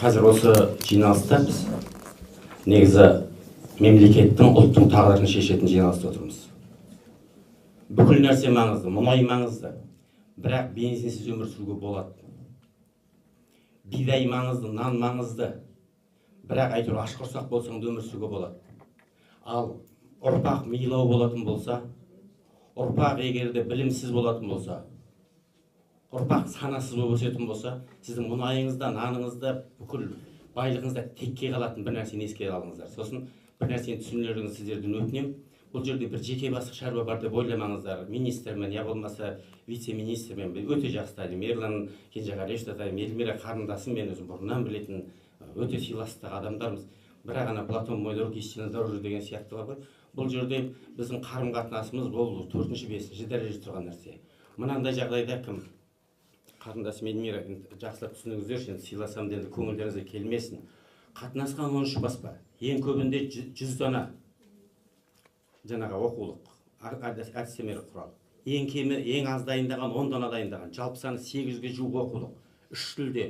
Қазір осы жиналыста біз негізі мемлекеттің, ұлттың тағдырын шешетін жиналыста отырмыз. Бүкіл нәрсе маңызды, мұнай маңызды, бірақ бензинсіз өмір сүруге болады. Бидай маңызды, нан маңызды, бірақ әйтеуір аш құрсақ болсаң да өмір сүруге болады. Ал ұрпақ милау болатын болса, ұрпақ егерде білімсіз болатын болса, ұрпақ санасыз болып өсетін болса, сіздің мұнайыңызда, наныңызда, бүкіл байлығыңызда текке қалатын бір нәрсені еске алыңыздар. Сосын бір нәрсені түсіндірулеріңізді сіздерден өтінемін. Бұл жерде бір жеке бастық шаруа бар деп ойламаңыздар. Министрмен, я болмаса вице-министрмен өте жақсы танимын. Ерлан Кенжеғалиевті танимын, Эльмира қарындасым, мен өзім бұрыннан білетін өте сыйластық адамдармыз. Бірақ ана Платон мой друг истинно дороже деген сияқты бар ғой. Бұл жерде біздің қарым-қатынасымыз бұл 4-5 дәрежеде тұрған нәрсе. Мынандай жағдайда кім қарындасым Эльмира жақсылап түсініңіздер, сыйласам енді көңілдеріңізге келмесін. Қатынасқан 13 баспа, ең көбінде 100 дана жаңағы оқулық, әдістемелік құрал. Ең кемі, ең аз дайындаған 10 дана дайындаған, жалпы саны 800-ге жуық оқулық. 3 тілде,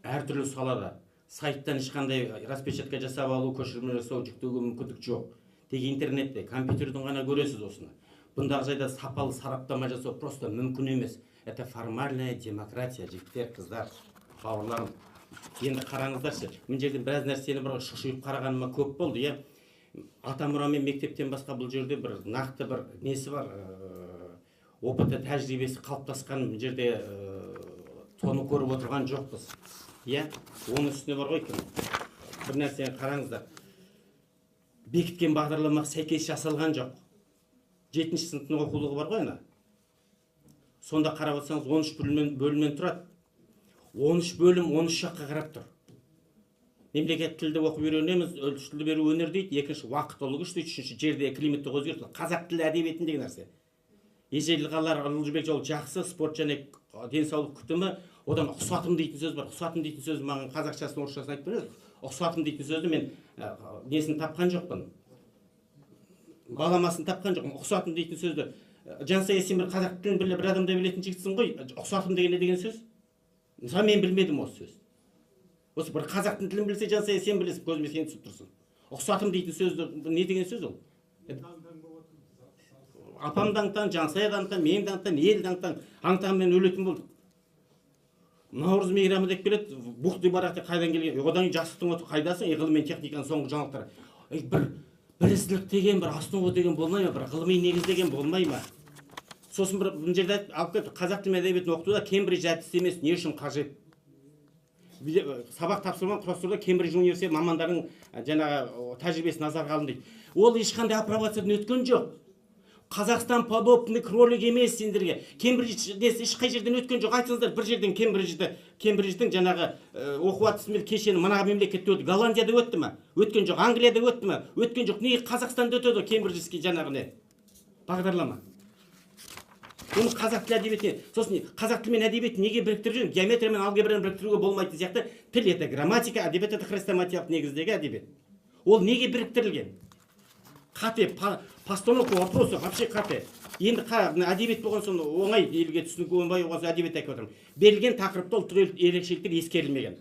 әртүрлі салада, сайттан ешқандай распечатка жасап алу, көшірме жасау, жүктеуге мүмкіндік жоқ. Тек интернетте, компьютерден ғана көресіз осыны. Бұндағы жайда сапалы сараптама жасау просто мүмкін емес. Это формальная демократия, жігіттер, қыздар, бауырларым. Енді қараңыздаршы, мен жерден біраз нәрсені бір шұқшиып қарағаныма көп болды, иә. Атамұрамен мектептен басқа бұл жерде бір нақты бір несі бар, опыты тәжірибесі қалыптасқан жерде тоны көріп отырған жоқпыз. Иә, оның үстіне бар ғой кім? Бір нәрсені қараңыздар. Бекіткен бағдарламаға сәйкес жасалған жоқ. 7-ші сыныптың оқулығы бар ғой ана. Сонда қарап отырсаңыз 13 бөлімнен тұрады. 13 бөлім 13 жаққа қарап тұр. Мемлекет тілді оқып үйренеміз, тілді тілді беру өнер дейді, екінші уақыт дейді, үшінші жерде климаттық өзгеріс, қазақ тілі әдебиетін деген нәрсе. Ежелғалар Ұлжібек жолы жақсы, спорт және денсаулық күтімі, одан ұқсатым дейтін сөз бар. Ұқсатым дейтін сөз маған қазақшасын орысшасын айтып береді. Ұқсатым дейтін сөзді мен несін тапқан жоқпын. Баламасын тапқан жоқпын. Ұқсатым дейтін сөзді Жансая, сен бір қазақ тілін бір адамда білетін жігітсің ғой. Ұқсатым деген не деген сөз? Мысалы мен білмедім осы сөз. Осы бір қазақтың тілін білсе, Жансая, сен білесің, көзіме сен түсіп тұрсың. Ұқсатым дейтін сөзді не деген сөз ол? Апамды аңтан, Жансаяды аңтан, менді аңтан, елді аңтан, аңтанмен өлетін болдық. Наурыз мейрамы деп келеді, бұқты барақты қайдан келген, одан жастықтың оты қайдасың, ғылым мен техниканың соңғы жаңалықтары. Бірізділік деген, бір основа деген болмай ма, бір ғылыми негіз деген болмай ма? Сосын бір жерде алып кетті, қазақ тілі әдебиетін оқытуда Кембридж әдістемесі не үшін қажет? Сабақ тапсырған профессорда Кембридж университеті мамандарының жаңағы тәжірибесі назарға алынды дейді. Ол ешқандай апробациядан өткен жоқ. Қазақстан подобный кролик емес сендерге. Кембридж ешқай жерден өткен жоқ. Айтыңыздар, бір жерден Кембридждің жаңағы оқу әдістемелік кешені мына мемлекетте өтті. Голландияда өтті ме? Өткен жоқ. Англияда өтті ме? Өткен жоқ. Неге Қазақстанда өтеді Кембриджский жаңағы не? Бағдарлама. Оны қазақ тілі әдебиетіне, сосын қазақ тілі мен әдебиетін неге біріктіріп жүрмін? Геометрия мен алгебраны біріктіруге болмайтын сияқты. Тіл это грамматика, әдебиет это хрестоматиялық негіздегі әдебиет. Ол неге біріктірілген? Қате, постановка вопроса вообще қате. Енді әдебиет болған соң оңай елге түсінуге оңай болған соң әдебиет айтып отырмын. Берілген тақырыпта ұлттық ерекшеліктер ескерілмеген.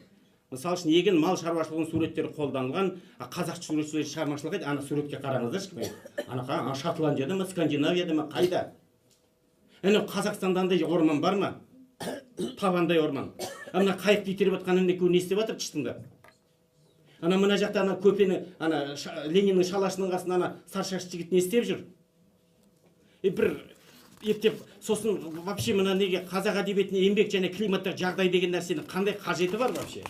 Мысалы үшін егін мал шаруашылығының суреттері қолданылған, қазақша суретшілер шығармашылығы, ана суретке қараңыздаршы. Ана Шотландияда ма, Скандинавияда ма, қайда? Әне Қазақстанда андай орман бар ма? Табандай орман. Ана қайық итеріп жатқанын не істеп жатыр тыштыңда? Ана мына жақта ана көпені, ана Лениннің шалашының қасында ана саршаш жігіт не істеп жүр? Бір ептеп, сосын вообще мына неге қазақ әдебиетіне еңбек және климаттық жағдай деген нәрсенің қандай қажеті бар вообще?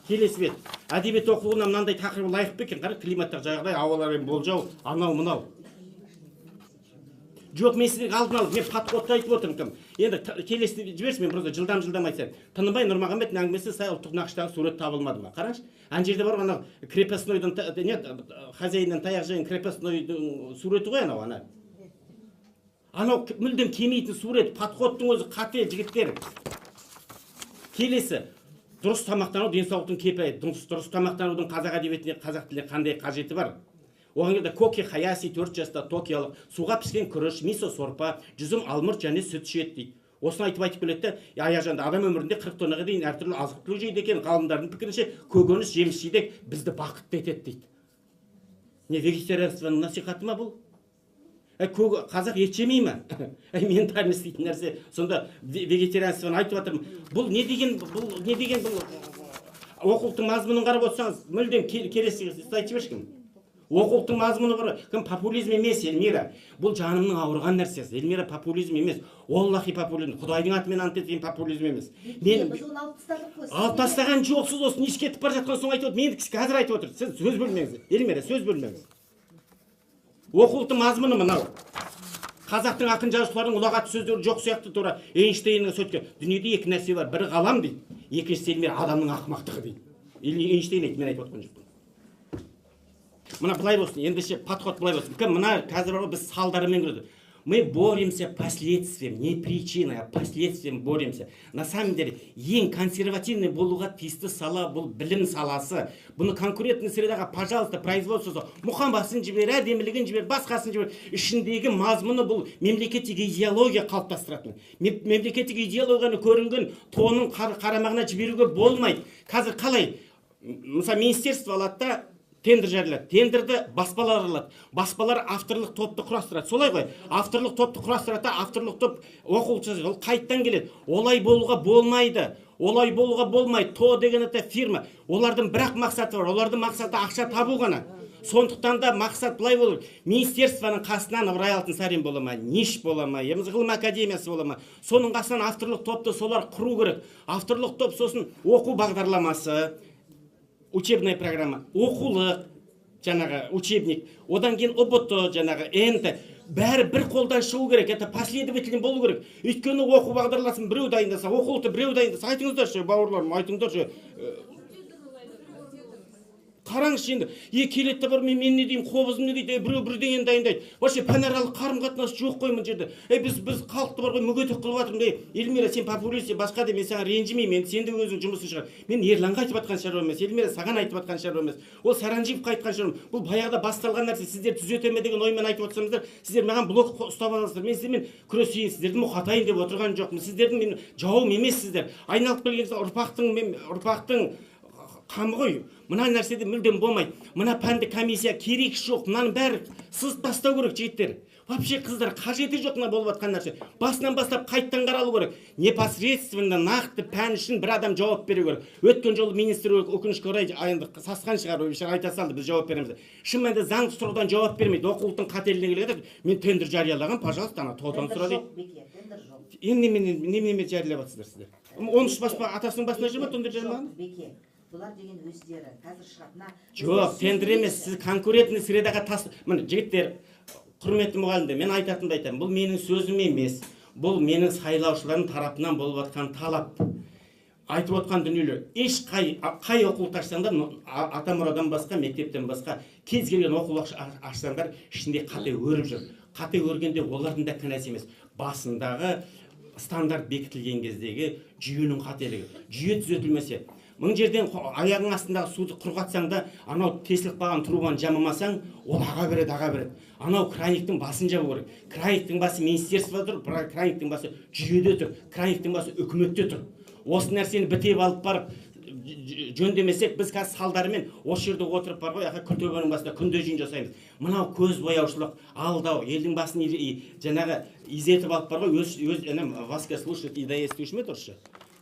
Келесі бет. Әдебиет оқулығына мынандай тақырыбы лайық па екен? Қара климаттық жағдай, ауалармен болжау, анау мынау. Жоқ, мен сіздің алдын алып, мен подходты айтып отырмын. Енді келесі жіберші, мен просто жылдам айтсам. Тыныбай Нұрмағамбеттің әңгімесі сай ұлттық нақыштағы сурет табылмады ма? Қараңызшы. Ана жерде бар ана крепостнойдың хозяиннан таяқ жеген крепостнойдың суреті ғой анау ана. Анау мүлдем келмейтін сурет, подходтың өзі қате жігіттер. Келесі дұрыс тамақтану денсаулықтың кепілі. Дұрыс тамақтанудың қазақ әдебиетіне, қазақ тіліне қандай қажеті бар? Оған келді Коки Хаяси 4 жаста токиялық суға піскен күріш, мисо сорпа, жүзім алмұрт және сүт ішеді дейді. Осыны айтып келеді де, аяжанда адам өмірінде 40 тоннаға дейін әртүрлі азық түлік жейді екен, ғалымдардың пікірінше көкөніс жеміс жидек бізді бақытты етеді дейді. Не вегетарианствоның насихаты ма бұл? Қазақ ет жемей ма? Ментальность дейтін нәрсе. Сонда вегетарианствоны айтып жатырмын. Бұл не деген бұл оқулықтың мазмұнын қарап отырсаңыз, мүлдем келесі айтып жіберші. Оқулықтың мазмұны бар, кім популизм емес, Эльмира. Бұл жанымның ауырған нәрсесі. Эльмира, популизм емес. Аллахи популизм. Құдайдың атымен ант еткен популизм емес. Мен алып тастаған жоқсыз, осы неше кетіп бара жатқан соң айтып отыр. Мен қазір айтып отыр. Сіз сөз бөлмеңіз. Эльмира, сөз бөлмеңіз. Оқулықтың мазмұны мынау. Қазақтың ақын жазушыларының ұлағатты сөздері жоқ сияқты тура Эйнштейннің сөйткен. Дүниеде екі нәрсе бар. Бірі ғалам дейді. Екіншісі Эльмира, адамның ақымақтығы дейді. Эйнштейн айтты, мен айтып отқан жоқпын. Мына былай болсын, ендеше подход былай болсын. Мына қазір бар, біз салдарымен көреді. Мы боремся последствием, не причиной, а последствием боремся. На самом деле, ең консервативный болуға тиісті сала бұл білім саласы. Бұны конкурентный средаға, пожалуйста, производствосы, мұқамбасын жібер, әдемілігін жібер, басқасын жібер. Ішіндегі мазмұны бұл мемлекеттік идеология қалыптастыратын. Мемлекеттік идеологияны көрінген тонын қарамағына жіберуге болмайды. Қазір қалай? Мысалы, министерство алады да тендер жариялайды. Тендерді баспалар алады. Баспалар авторлық топты құрастырады. Солай ғой. Авторлық топты құрастырады, авторлық топ оқулық жазады. Ол қайттан келеді. Олай болуға болмайды. Олай болуға болмайды. То деген это фирма. Олардың бірақ мақсаты бар. Олардың мақсаты ақша табу ғана. Сондықтан да мақсат былай болу. Министерствоның қасынан Ыбырай Алтынсарин бола ма, НИШ бола ма, ғылым академиясы бола ма. Соның қасынан авторлық топты солар құру керек. Авторлық топ сосын оқу бағдарламасы, учебная программа, оқулық, жаңағы учебник, одан кейін ОБТ, жаңағы НТ, бәрі бір қолдан шығу керек, это последовательный болу керек. Өйткені оқу бағдарламасын біреу дайындаса, оқулықты біреу дайындаса, айтыңыздаршы, бауырларым, айтыңдаршы. Қараңызшы енді, келетті бар, мен не деймін, қобызым не дейді, біреу бірдеңені дайындайды. Вообще пәнаралық қарым-қатынас жоқ қой мына жерде. Біз халықты бар ғой, мүгедек қылып жатырмын. Эльмира, сен популист, басқа да, мен саған ренжімеймін, сен де өзің жұмысын шығар. Мен Ерланға айтып жатқан шаруа емес, Эльмира саған айтып жатқан шаруа емес. Ол Саранжиевқа айтқан шаруа. Бұл баяғыда басталған нәрсе, сіздер түзете ме деген оймен айтып отырсаңыздар, сіздер маған блок ұстап аласыздар. Мен сіздермен күресейін, сіздерді мұқатайын деп отырған жоқпын. Сіздердің мен жауым емессіздер. Айналып келген ұрпақтың қамы ғой. Мына нәрседе мүлдем болмайды. Мына пәнді комиссия керек жоқ. Мынаның бәрі сыз тастау керек, жігіттер. Вообще қыздар қажеті жоқ мына болып жатқан нәрсе. Басынан бастап қайттан қаралу керек. Непосредственно нақты пән үшін бір адам жауап беру керек. Өткен жолы министр өкінішке орай енді сасқан шығар, айта салды, біз жауап береміз. Шын мәнінде заңды тұрғыдан жауап бермейді. Оқулықтың қателігіне келеді. Мен тендер жариялаған, пожалуйста, ана тодан сұра дейді. Енді неме жариялап жатсыздар сіздер? 13 баспа атасының басына жүр ме тендер жариялаған? Бұлар деген өздері қазір шығатына... Жоқ, тендер емес, сіз конкурентный средаға тас... Міне, жігіттер, құрметті мұғалімдер, мен айтатынды айтамын. Бұл менің сөзім емес, бұл менің сайлаушылардың тарапынан болып жатқан талап. Айтып отқан дүниелер. Қай оқулық ашсаңдар, Атамұрадан басқа, мектептен басқа, кез келген оқулық ашсаңдар, ішінде қате өріп жүр. Қате өргенде олардың да кінәсі емес. Басындағы стандарт бекітілген кездегі жүйенің қателігі. Жүйе түзетілмесе, мың жерден аяғың астындағы суды құрғатсаң да, анау тесіліп қалған трубаны жамамасаң, ол аға береді. Анау краниктің басын жабу керек. Краниктің басы министерствода тұр, краниктің басы жүйеде тұр, краниктің басы үкіметте тұр. Осы нәрсені бітеп алып барып жөндемесек, біз қазір салдарымен осы жерде отырып бар ғой, күлтөбенің басында күнде жиын жасаймыз. Мынау көз бояушылық, алдау, елдің басын жаңағы изетіп алып бар ғой, Васька слушает и доестуешь ме тұршы?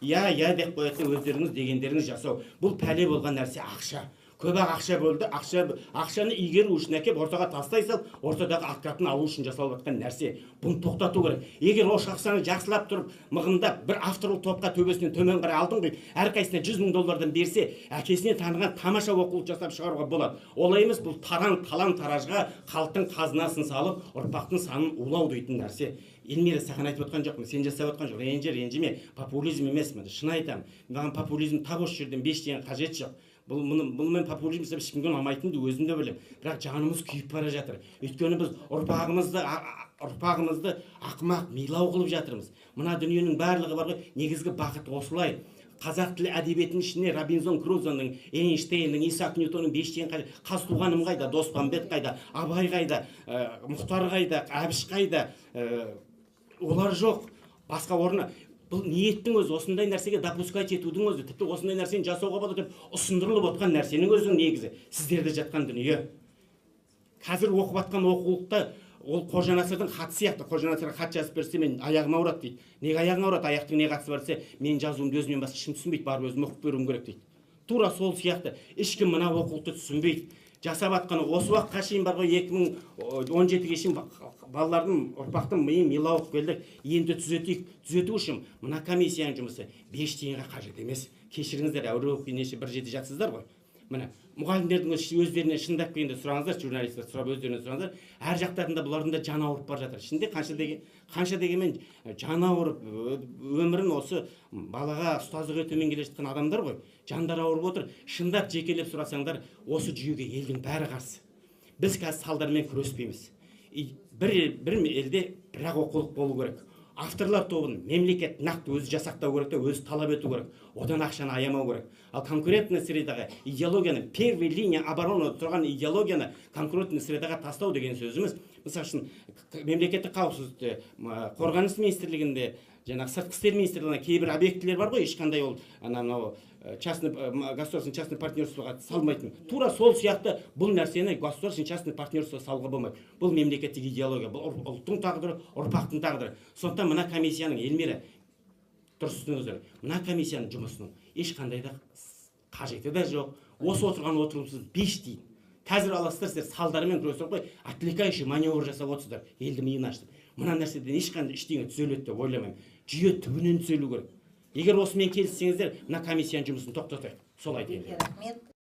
Я деп қоятын өздеріңіз дегендеріңіз жасау. Бұл пәле болған нәрсе ақша. Көп ақша болды, ақшаны игеру үшін әкеп ортаға тастай сал, ортадағы аққатын алу үшін жасалып жатқан нәрсе. Бұны тоқтату керек. Егер осы ақшаны жақсылап тұрып, мығымдап бір авторлық топқа төбесінен төмен қарай алдың ғой, әрқайсысына $100,000 берсе, әкесіне таныған тамаша оқулық жасап шығаруға болады. Олай емес, бұл талан-таражға халықтың қазынасын салып, ұрпақтың санын улау дейтін нәрсе. Эльмира, саған айтып отқан жоқпын, сен жасап отқан жоқ. Ренжіме, популизм емес, шын айтамын. Маған популизм тап осы жерден 5 деген қажет жоқ. Бұл мен популизм істеп ешкімге ұнамайтынымды өзім де білемін. Бірақ жанымыз күйіп бара жатыр. Өйткені біз ұрпағымызды ақымақ, милау қылып жатырмыз. Мына дүниенің барлығы бар ғой, негізгі бақыт осылай. Қазақ тілі әдебиетінің ішіне Робинзон Крузоның, Эйнштейннің, Исаак Ньютонның 5 деген қажет. Қазтуғаным қайда, Доспамбет қайда, Абай қайда, Мұхтар қайда, Әбіш қайда, олар жоқ. басқа орына. Бұл ниеттің өзі, осындай нәрсеге допускать етудің өзі, тіпті осындай нәрсені жасауға болады деп ұсындырылып отқан нәрсенің өзінің негізі сіздерде жатқан дүние. Қазір оқып жатқан оқулықта ол Қожа Насырдың хаты сияқты. Қожа Насыр хат жазып берсе, мен аяғым ауырады дейді. Неге аяғың ауырады? Аяқтың не қатысы бар десе, мен жазуымды өзімен басқа ешкім түсінбейді, барып өзім оқып беруім керек дейді. Тура сол сияқты ешкім мына оқулықты түсінбейді. Жасап жатқаны осы уақытқа шейін бар ғой, 2017-ге шейін балалардың, ұрпақтың миын милауып келдік. Енді түзету үшін мына комиссияның жұмысы 5 тиынға қажет емес. Кешіріңіздер, әуре оқи неше бір жеті жатсыздар ғой. Міне мұғалімдердің өздеріне шындап келгенде сұраңыздар, журналистер сұрап өздеріне сұраңыздар. Әр жақтарында бұлардың да жаны ауырып бара жатыр. Ішінде қанша дегенмен жаны ауырып өмірін осы балаға ұстаздық етумен келе жатқан адамдар ғой. Жандар ауырып отыр. Шындап жекелеп сұрасаңдар, осы жүйеге елдің бәрі қарсы. Біз қазір салдармен күреспейміз. Бір елде бірақ оқулық болу керек. Авторлар тобын мемлекет нақты өзі жасақтау керек те, өзі талап ету керек. Одан ақшаны аямау керек. Ал конкурентный средаға идеологияны, первый линия обороны тұрған идеологияны конкурентный средаға тастау деген сөзіміз, мысалы үшін мемлекеттік қауіпсіздікте, қорғаныс министрлігінде, жаңағы сыртқы істер министрлігінде кейбір объектілер бар ғой, ешқандай ол государственный частный партнерствоға салмайтын. Тура сол сияқты бұл нәрсені государственный частный партнерство салуға болмайды. Бұл мемлекеттік идеология, бұл ұлттың тағдыры, ұрпақтың тағдыры. Сондықтан мына комиссияның, Эльмира, дұрыс түсініңіздер, мына комиссияның жұмысының ешқандай да қажеті де жоқ. Осы отырған отырысыз 5 дейді. Қазір аласыздар, сіздер салдарымен күресіп қой, отвлекающий маневр жасап отырсыздар, елді миын ашты. Мына нәрседен ешқандай ештеңе түзеледі деп ойламаймын. Жүйе түбінен түзелу керек. Егер осымен келіссеңіздер, мына комиссияның жұмысын тоқтатайық. Сол айтайын. Рахмет.